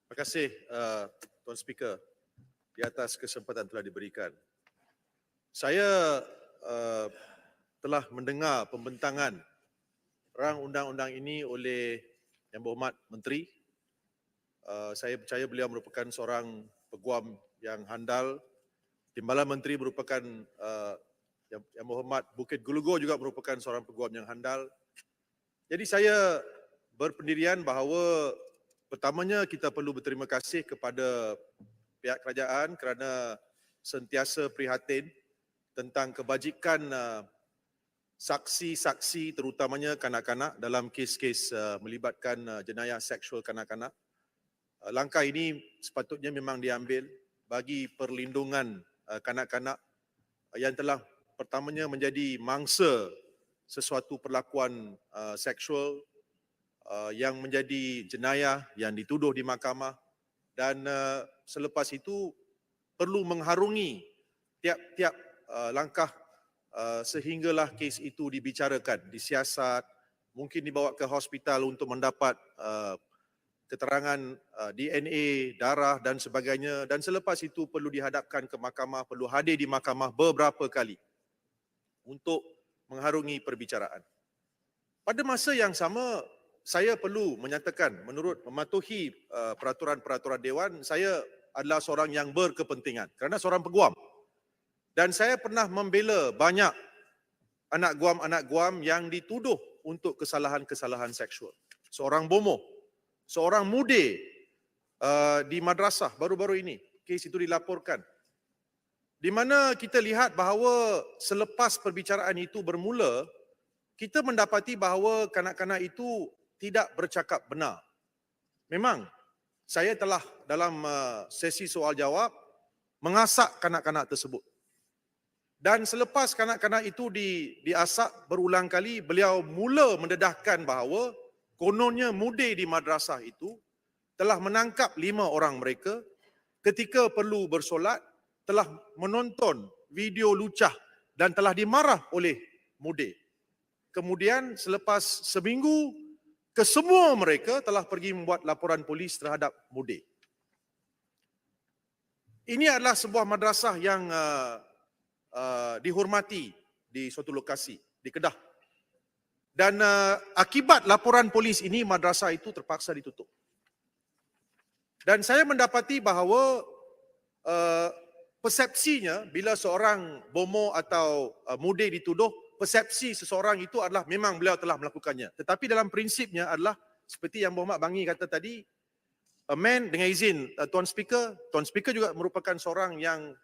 Terima kasih Tuan Speaker di atas kesempatan telah diberikan. Saya telah mendengar pembentangan rang undang-undang ini oleh Yang Berhormat Menteri. Saya percaya beliau merupakan seorang peguam yang handal. Timbalan Menteri merupakan Yang Berhormat Bukit Gulugur juga merupakan seorang peguam yang handal. Jadi saya berpendirian bahawa pertamanya kita perlu berterima kasih kepada pihak kerajaan kerana sentiasa prihatin tentang kebajikan saksi-saksi terutamanya kanak-kanak dalam kes-kes melibatkan jenayah seksual kanak-kanak. Langkah ini sepatutnya memang diambil bagi perlindungan kanak-kanak yang telah pertamanya menjadi mangsa sesuatu perlakuan seksual yang menjadi jenayah yang dituduh di mahkamah, dan selepas itu perlu mengharungi tiap-tiap langkah sehinggalah kes itu dibicarakan, disiasat, mungkin dibawa ke hospital untuk mendapat keterangan DNA, darah dan sebagainya, dan selepas itu perlu dihadapkan ke mahkamah, perlu hadir di mahkamah beberapa kali untuk mengharungi perbicaraan. Pada masa yang sama, saya perlu menyatakan menurut mematuhi peraturan-peraturan Dewan, saya adalah seorang yang berkepentingan kerana seorang peguam. Dan saya pernah membela banyak anak guam yang dituduh untuk kesalahan-kesalahan seksual. Seorang bomoh, seorang muda di madrasah baru-baru ini, kes itu dilaporkan. Di mana kita lihat bahawa selepas perbicaraan itu bermula, kita mendapati bahawa kanak-kanak itu tidak bercakap benar. Memang saya telah dalam sesi soal jawab mengasak kanak-kanak tersebut. Dan selepas kanak-kanak itu diasak berulang kali, beliau mula mendedahkan bahawa kononnya muda di madrasah itu telah menangkap 5 orang mereka ketika perlu bersolat, telah menonton video lucah dan telah dimarah oleh muda. Kemudian selepas seminggu, kesemua mereka telah pergi membuat laporan polis terhadap muda. Ini adalah sebuah madrasah yang dihormati di suatu lokasi, di Kedah. Dan akibat laporan polis ini, madrasah itu terpaksa ditutup. Dan saya mendapati bahawa persepsinya bila seorang bomoh atau muda dituduh, persepsi seseorang itu adalah memang beliau telah melakukannya. Tetapi dalam prinsipnya adalah seperti yang Berhormat Bangi kata tadi, a man, dengan izin Tuan Speaker juga merupakan seorang yang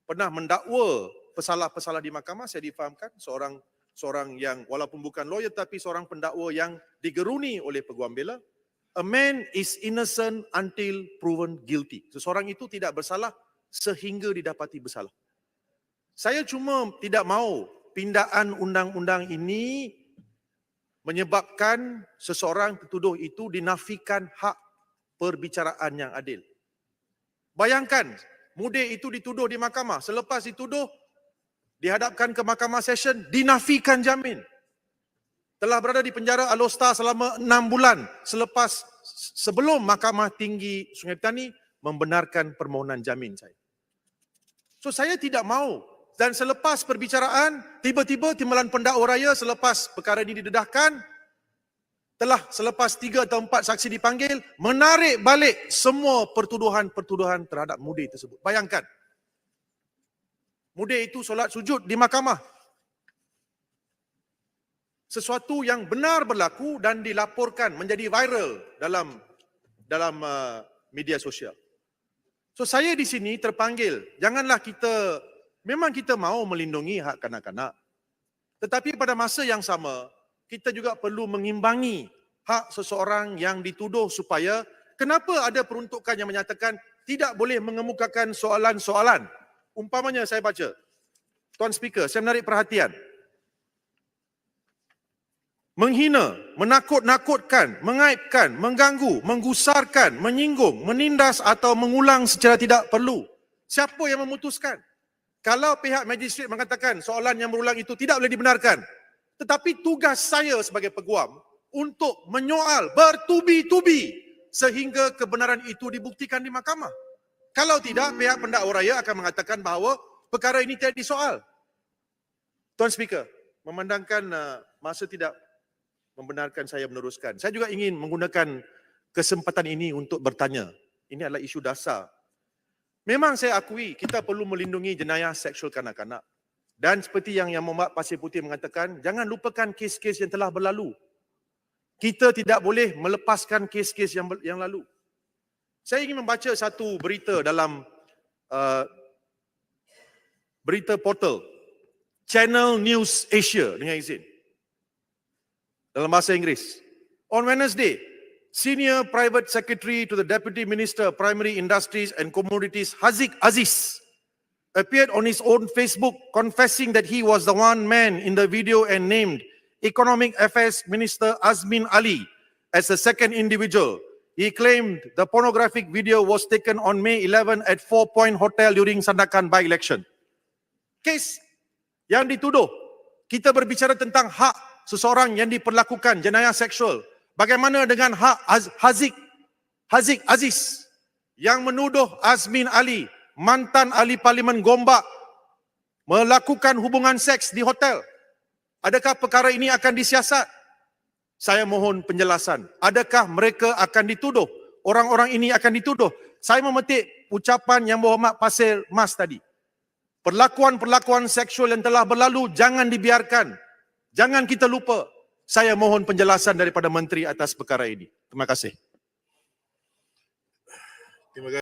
pernah mendakwa pesalah-pesalah di mahkamah. Saya difahamkan seorang yang walaupun bukan lawyer tapi seorang pendakwa yang digeruni oleh peguam bela. A man is innocent until proven guilty. Seseorang itu tidak bersalah sehingga didapati bersalah. Saya cuma tidak mahu pindaan undang-undang ini menyebabkan seseorang tertuduh itu dinafikan hak perbicaraan yang adil. Bayangkan, muda itu dituduh di mahkamah, selepas dituduh dihadapkan ke mahkamah session, dinafikan jamin. Telah berada di penjara Alostar selama 6 bulan sebelum Mahkamah Tinggi Sungai Petani membenarkan permohonan jamin saya. So saya tidak mahu. Dan selepas perbicaraan, tiba-tiba timbalan pendakwa raya selepas perkara ini didedahkan, selepas 3 atau 4 saksi dipanggil, menarik balik semua pertuduhan-pertuduhan terhadap muda tersebut. Bayangkan, muda itu solat sujud di mahkamah. Sesuatu yang benar berlaku dan dilaporkan menjadi viral dalam media sosial. So saya di sini terpanggil, janganlah memang kita mahu melindungi hak kanak-kanak. Tetapi pada masa yang sama, kita juga perlu mengimbangi hak seseorang yang dituduh supaya kenapa ada peruntukan yang menyatakan tidak boleh mengemukakan soalan-soalan. Umpamanya saya baca, Tuan Speaker, saya menarik perhatian. Menghina, menakut-nakutkan, mengaibkan, mengganggu, menggusarkan, menyinggung, menindas atau mengulang secara tidak perlu. Siapa yang memutuskan? Kalau pihak magistrate mengatakan soalan yang berulang itu tidak boleh dibenarkan, tetapi tugas saya sebagai peguam untuk menyoal bertubi-tubi sehingga kebenaran itu dibuktikan di mahkamah. Kalau tidak, pihak pendakwa raya akan mengatakan bahawa perkara ini tidak disoal. Tuan Speaker, memandangkan masa tidak membenarkan saya meneruskan, saya juga ingin menggunakan kesempatan ini untuk bertanya. Ini adalah isu dasar. Memang saya akui kita perlu melindungi jenayah seksual kanak-kanak. Dan seperti yang Muhammad Pasir Putih mengatakan, jangan lupakan kes-kes yang telah berlalu. Kita tidak boleh melepaskan kes-kes yang lalu. Saya ingin membaca satu berita dalam berita portal Channel News Asia dengan izin. Dalam bahasa Inggeris. On Wednesday, Senior Private Secretary to the Deputy Minister of Primary Industries and Commodities, Haziq Aziz, appeared on his own Facebook confessing that he was the one man in the video and named Economic Affairs Minister Azmin Ali as the second individual. He claimed the pornographic video was taken on May 11 at 4 Point Hotel during Sandakan by-election. Kes yang dituduh, kita berbicara tentang hak seseorang yang diperlakukan jenayah seksual. Bagaimana dengan hak Haziq Aziz yang menuduh Azmin Ali, mantan ahli Parlimen Gombak, melakukan hubungan seks di hotel? Adakah perkara ini akan disiasat? Saya mohon penjelasan. Adakah mereka akan dituduh? Orang-orang ini akan dituduh. Saya memetik ucapan Yang Berhormat Pasir Mas tadi. Perlakuan-perlakuan seksual yang telah berlalu jangan dibiarkan. Jangan kita lupa. Saya mohon penjelasan daripada Menteri atas perkara ini. Terima kasih.